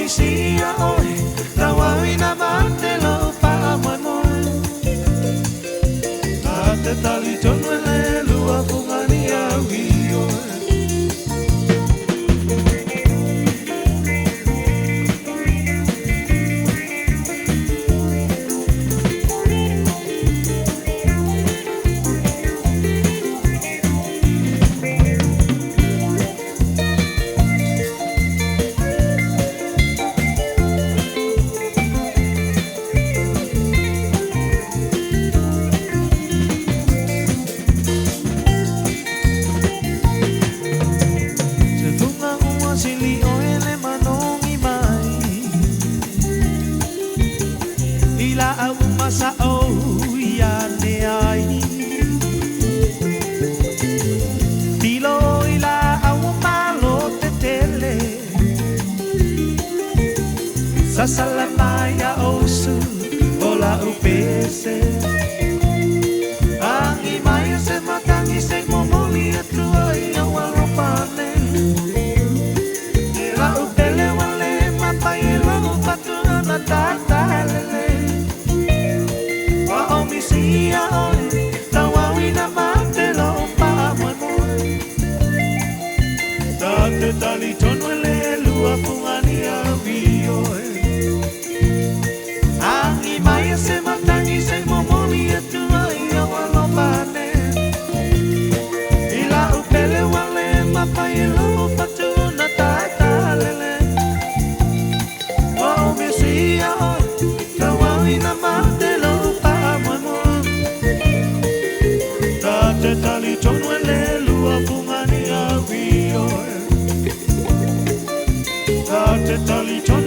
misia oi, tawawi na matelo pa amoy. Ate tali tono le lua pungani awi oi. Sa o ya ne ai tilo ila au malo te tele sa sala maya o su ola upese angi maya se matangi se momoli atua ia walopane la upele wale mapai lo patu na tatalele misia oi, tawawi na matelo pa amoy. Tate tali tono le lua pungani awi oi. Angi maya se matangi se momoli atua ia walopane. Ila upele wale mapai lo patu na tatalele. Oh misia oi, tawawi na matelo tali tono le lua pungani awi oi. Tate tali tono